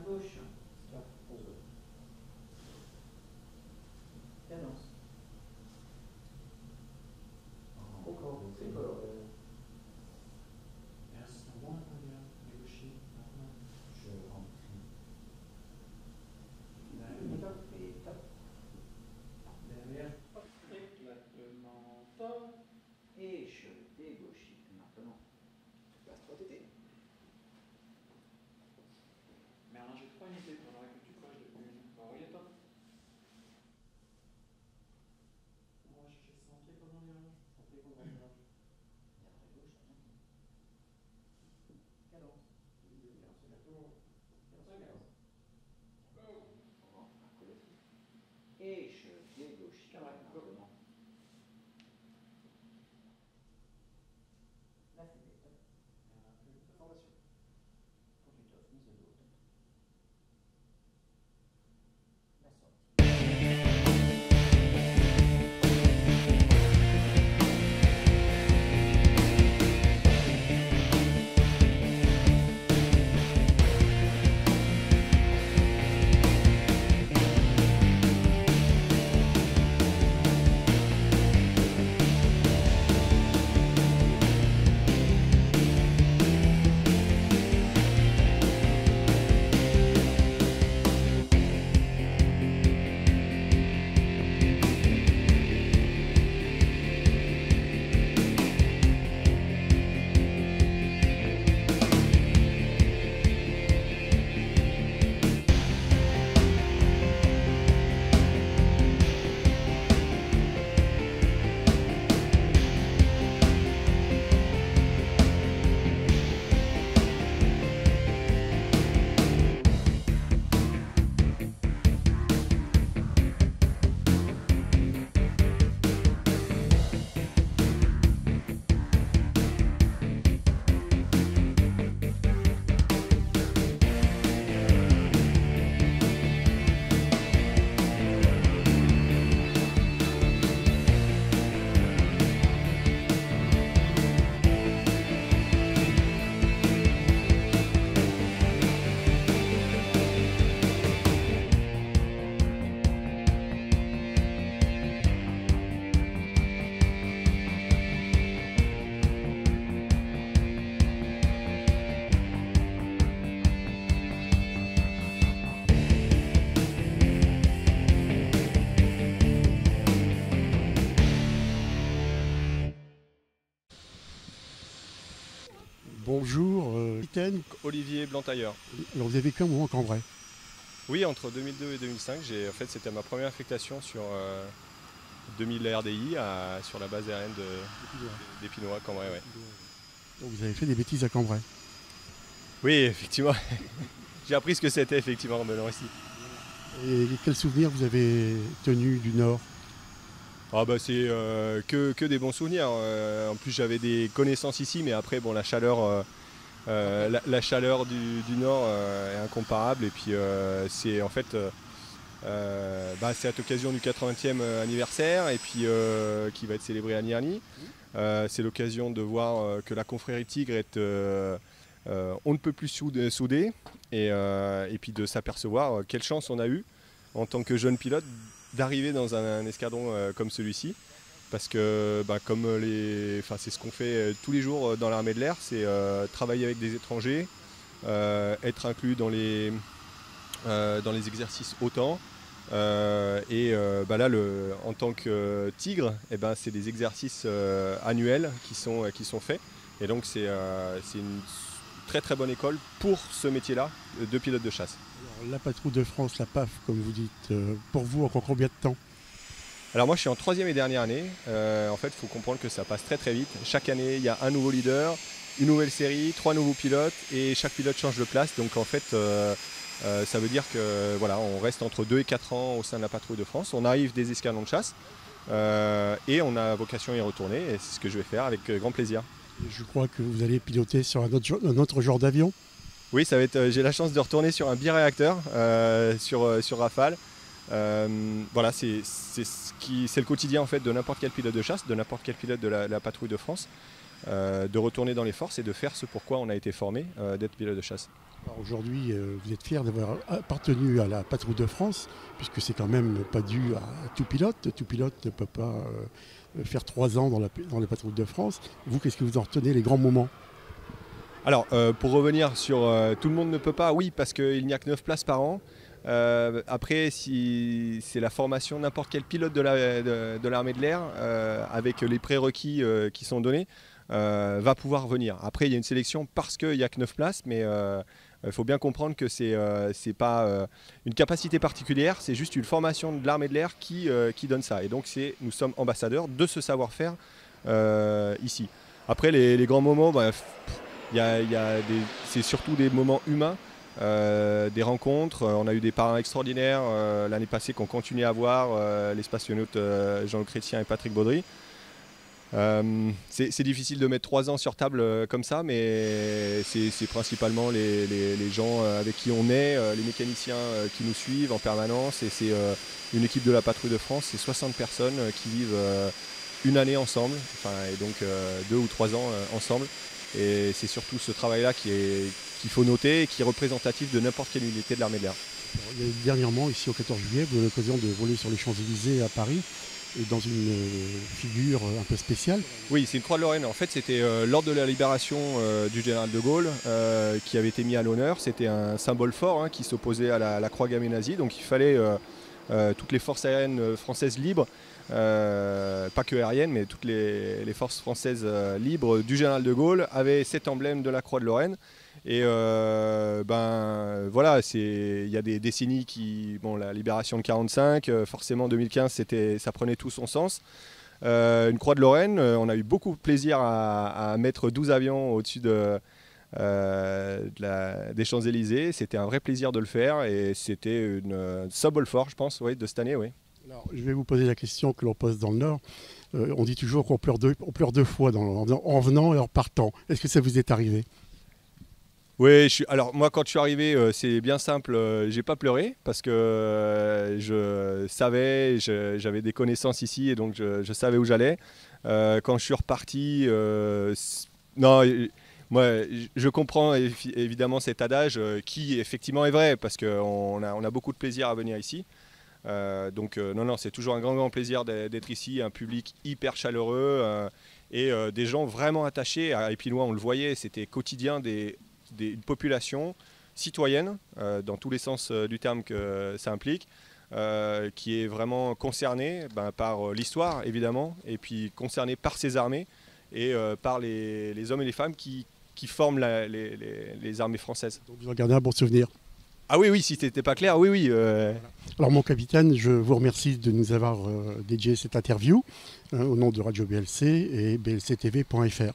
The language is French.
gauche. Stop, pause. Cadence. Encore, c'est coloré. Reste loin derrière, négocier maintenant. Je rentre. Derrière, Top et top. derrière, éclatement, top. Et je dégauchis maintenant. Place 3 TT. Merlin, j'ai 3 unités, il faudrait que tu coches de une. Bon, oui, top. On va chercher sentier comme un virage. Sentier comme un virage. Garde à gauche. Cadence. Et je dégauchis maintenant. Là c'était top. Formation. Pour du top, mise de haut. La sortie. Bonjour, capitaine. Olivier Blantailleur. Alors vous avez vécu un moment en Cambrai. Oui, entre 2002 et 2005, en fait, c'était ma première affectation sur 2000 RDI sur la base aérienne d'Épinois, Cambrai. Ouais. Donc vous avez fait des bêtises à Cambrai. Oui, effectivement. J'ai appris ce que c'était effectivement en venant ici. Et quels souvenirs vous avez tenus du Nord? Ah bah c'est que des bons souvenirs. En plus j'avais des connaissances ici, mais après bon la chaleur du Nord est incomparable. Et puis c'est en fait c'est à l'occasion du 80e anniversaire et puis qui va être célébré à Nierny. C'est l'occasion de voir que la confrérie Tigre est on ne peut plus soudée et puis de s'apercevoir quelle chance on a eu en tant que jeune pilote d'arriver dans un escadron comme celui-ci, parce que c'est ce qu'on fait tous les jours dans l'armée de l'air, c'est travailler avec des étrangers, être inclus dans les exercices OTAN, en tant que Tigre, c'est des exercices annuels qui sont faits, et donc c'est une très très bonne école pour ce métier-là de pilote de chasse. Alors, la patrouille de France, la PAF, comme vous dites, pour vous, encore combien de temps? Alors moi je suis en 3e et dernière année. En fait il faut comprendre que ça passe très très vite. Chaque année il y a un nouveau leader, une nouvelle série, 3 nouveaux pilotes et chaque pilote change de place. Donc en fait ça veut dire que voilà, on reste entre 2 et 4 ans au sein de la patrouille de France. On arrive des escadrons de chasse et on a vocation à y retourner, et c'est ce que je vais faire avec grand plaisir. Je crois que vous allez piloter sur un autre genre d'avion. Oui, ça va être. J'ai la chance de retourner sur un biréacteur sur Rafale. Voilà, c'est le quotidien en fait de n'importe quel pilote de chasse, de n'importe quel pilote de la patrouille de France, de retourner dans les forces et de faire ce pourquoi on a été formé, d'être pilote de chasse. Alors aujourd'hui, vous êtes fier d'avoir appartenu à la patrouille de France, puisque c'est quand même pas dû à tout pilote. Tout pilote ne peut pas faire 3 ans dans la patrouille de France. Vous, qu'est-ce que vous en retenez, les grands moments? Alors, pour revenir sur tout le monde ne peut pas, oui, parce qu'il n'y a que 9 places par an. Après, si c'est la formation, n'importe quel pilote de l'armée de l'air, avec les prérequis qui sont donnés, va pouvoir venir. Après, il y a une sélection parce qu'il n'y a que 9 places, mais il faut bien comprendre que c'est pas une capacité particulière, c'est juste une formation de l'armée de l'air qui donne ça. Et donc, nous sommes ambassadeurs de ce savoir-faire ici. Après, les grands moments, c'est surtout des moments humains. Des rencontres, on a eu des parrains extraordinaires l'année passée qu'on continue à voir, les spationautes Jean-Luc Chrétien et Patrick Baudry. C'est difficile de mettre 3 ans sur table comme ça, mais c'est principalement les gens avec qui on est, les mécaniciens qui nous suivent en permanence, et c'est une équipe de la Patrouille de France, c'est 60 personnes qui vivent une année ensemble, et donc 2 ou 3 ans ensemble. Et c'est surtout ce travail-là qu'il faut noter et qui est représentatif de n'importe quelle unité de l'armée de l'air. Dernièrement, ici au 14 juillet, vous avez l'occasion de voler sur les Champs-Élysées à Paris, et dans une figure un peu spéciale. Oui, c'est une croix de Lorraine. En fait, c'était lors de la libération du général de Gaulle qui avait été mis à l'honneur. C'était un symbole fort qui s'opposait à la croix gammée nazie. Donc il fallait toutes les forces aériennes françaises libres, pas que aériennes, mais toutes les forces françaises libres du général de Gaulle avaient cet emblème de la croix de Lorraine. Et voilà, il y a des décennies la libération de 45, forcément 2015, ça prenait tout son sens. Une croix de Lorraine, on a eu beaucoup de plaisir à mettre 12 avions au-dessus des Champs-Élysées. C'était un vrai plaisir de le faire, et c'était une symbole fort, je pense, de cette année. Oui. Alors, je vais vous poser la question que l'on pose dans le Nord. On dit toujours qu'on pleure 2 fois en venant et en partant. Est-ce que ça vous est arrivé? Oui, alors moi quand je suis arrivé, c'est bien simple, j'ai pas pleuré parce que je savais, j'avais des connaissances ici, et donc je savais où j'allais. Quand je suis reparti, non, moi je comprends évidemment cet adage qui effectivement est vrai, parce qu'on a beaucoup de plaisir à venir ici. Non, c'est toujours un grand plaisir d'être ici, un public hyper chaleureux et des gens vraiment attachés. À Épinois, on le voyait, c'était quotidien une population citoyenne, dans tous les sens du terme que ça implique, qui est vraiment concernée par l'histoire évidemment, et puis concernée par ces armées et par les hommes et les femmes qui forment les armées françaises. Donc vous en gardez un bon souvenir. Ah oui, si c'était pas clair, oui. Voilà. Alors mon capitaine, je vous remercie de nous avoir dédié cette interview au nom de Radio BLC et blctv.fr.